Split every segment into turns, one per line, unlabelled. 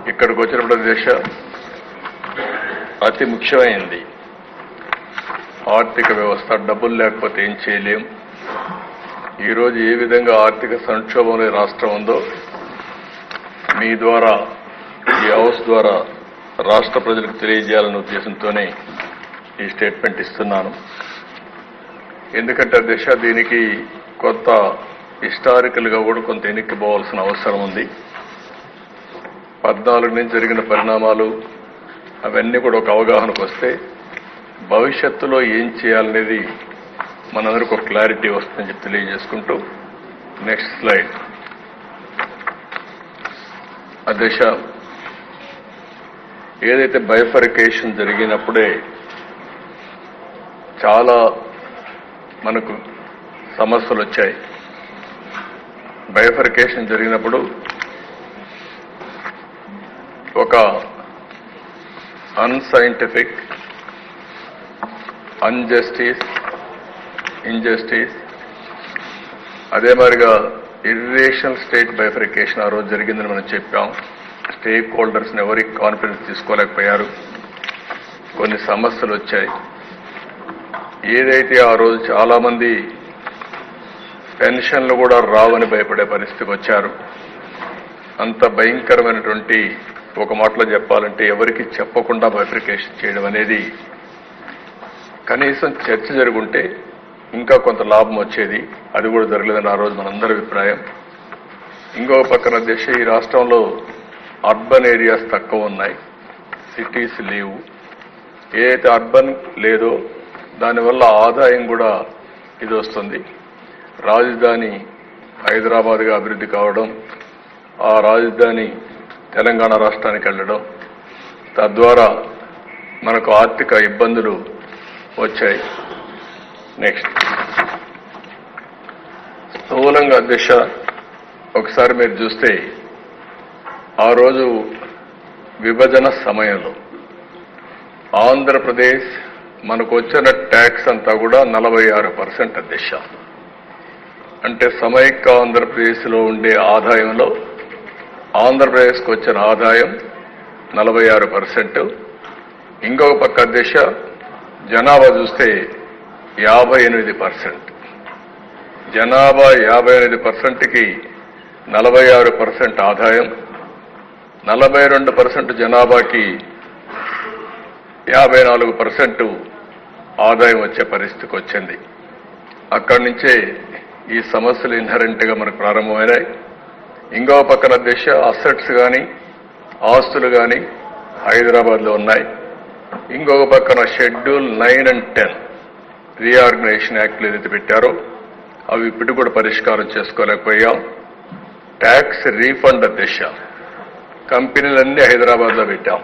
ఇక్కడికి వచ్చినప్పుడు దేశ అతి ముఖ్యమైనది ఆర్థిక వ్యవస్థ. డబ్బులు లేకపోతే ఏం చేయలేం. ఈరోజు ఏ విధంగా ఆర్థిక సంక్షోభంలో రాష్ట్రం ఉందో మీ ద్వారా, ఈ హౌస్ ద్వారా రాష్ట్ర ప్రజలకు తెలియజేయాలనే ఉద్దేశంతోనే ఈ స్టేట్మెంట్ ఇస్తున్నాను. ఎందుకంటే దేశ దీనికి కొంత హిస్టారికల్గా కూడా కొంత వెనక్కి పోవాల్సిన అవసరం ఉంది. 14 నుంచి జరిగిన పరిణామాలు అవన్నీ కూడా ఒక అవగాహనకు వస్తే భవిష్యత్తులో ఏం చేయాలనేది మనందరికీ ఒక క్లారిటీ వస్తుందని చెప్పి తెలియజేసుకుంటూ నెక్స్ట్ స్లైడ్. అధ్యక్ష, ఏదైతే బైఫర్కేషన్ జరిగినప్పుడే చాలా మనకు సమస్యలు వచ్చాయి. బైఫర్కేషన్ జరిగినప్పుడు ఒక అన్సైంటిఫిక్, అన్జస్టిస్, ఇంజస్టిస్, అదే మాదిరిగా ఇర్రేషనల్ స్టేట్ బైఫర్కేషన్ ఆ రోజు జరిగిందని మనం చెప్పాం. స్టేక్ హోల్డర్స్ని ఎవరికి కాన్ఫిడెన్స్ తీసుకోలేకపోయారు. కొన్ని సమస్యలు వచ్చాయి. ఏదైతే ఆ రోజు చాలా మంది పెన్షన్లు కూడా రావని భయపడే పరిస్థితికి వచ్చారు. అంత భయంకరమైనటువంటి, ఒక మాటలో చెప్పాలంటే ఎవరికి చెప్పకుండా బైఫర్కేషన్ చేయడం అనేది, కనీసం చర్చ జరుగుంటే ఇంకా కొంత లాభం వచ్చేది. అది కూడా జరగలేదని ఆ రోజు మనందరి అభిప్రాయం. ఇంకొక పక్కన దేశ ఈ రాష్ట్రంలో అర్బన్ ఏరియాస్ తక్కువ ఉన్నాయి, సిటీస్ లేవు. ఏదైతే అర్బన్ లేదో దానివల్ల ఆదాయం కూడా ఇది వస్తుంది. రాజధాని హైదరాబాద్గా అభివృద్ధి కావడం, ఆ రాజధాని తెలంగాణ రాష్ట్రానికి వెళ్ళడం, తద్వారా మనకు ఆర్థిక ఇబ్బందులు వచ్చాయి. నెక్స్ట్, స్థూలంగా అధ్యక్ష ఒకసారి మీరు చూస్తే ఆ రోజు విభజన సమయంలో ఆంధ్రప్రదేశ్ మనకు వచ్చిన ట్యాక్స్ అంతా కూడా 46% అధ్యక్ష. అంటే సమైక్య ఆంధ్రప్రదేశ్లో ఉండే ఆదాయంలో ఆంధ్రప్రదేశ్కి వచ్చిన ఆదాయం 46%. ఇంకొక పక్క అధ్యక్ష జనాభా చూస్తే 58%. జనాభా 58%కి 46% ఆదాయం, 42% జనాభాకి 54% ఆదాయం వచ్చే పరిస్థితికి వచ్చింది. అక్కడి నుంచే ఈ సమస్యలు ఇన్హరెంట్గా మనకు ప్రారంభమైనాయి. ఇంకొక పక్కన దేశ అసెట్స్ కానీ ఆస్తులు కానీ హైదరాబాద్లో ఉన్నాయి. ఇంకొక పక్కన షెడ్యూల్ 9 and 10 రీఆర్గనైజేషన్ యాక్ట్లు ఏదైతే పెట్టారో అవి ఇప్పుడు కూడా పరిష్కారం చేసుకోలేకపోయాం. ట్యాక్స్ రీఫండ్ దిశ కంపెనీలన్నీ హైదరాబాద్లో పెట్టాం.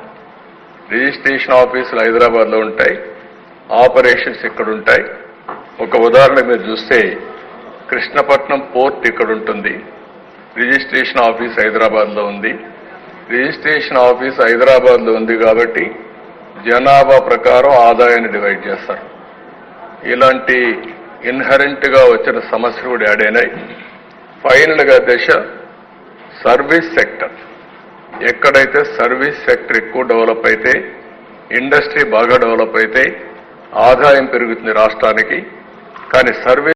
రిజిస్ట్రేషన్ ఆఫీసులు హైదరాబాద్లో ఉంటాయి, ఆపరేషన్స్ ఇక్కడ ఉంటాయి. ఒక ఉదాహరణ మీరు చూస్తే కృష్ణపట్నం పోర్ట్ ఇక్కడ ఉంటుంది, రిజిస్ట్రేషన్ ఆఫీస్ హైదరాబాద్లో ఉంది. రిజిస్ట్రేషన్ ఆఫీస్ హైదరాబాద్లో ఉంది కాబట్టి జనాభా ప్రకారం ఆదాయాన్ని డివైడ్ చేస్తారు. ఇలాంటి ఇన్హరెంట్గా వచ్చిన సమస్యలు కూడా యాడ్ అయినాయి. ఫైనల్గా దశ సర్వీస్ సెక్టర్, ఎక్కడైతే సర్వీస్ సెక్టర్ ఎక్కువ డెవలప్ అయితే, ఇండస్ట్రీ బాగా డెవలప్ అయితే ఆదాయం పెరుగుతుంది రాష్ట్రానికి. కానీ సర్వీస్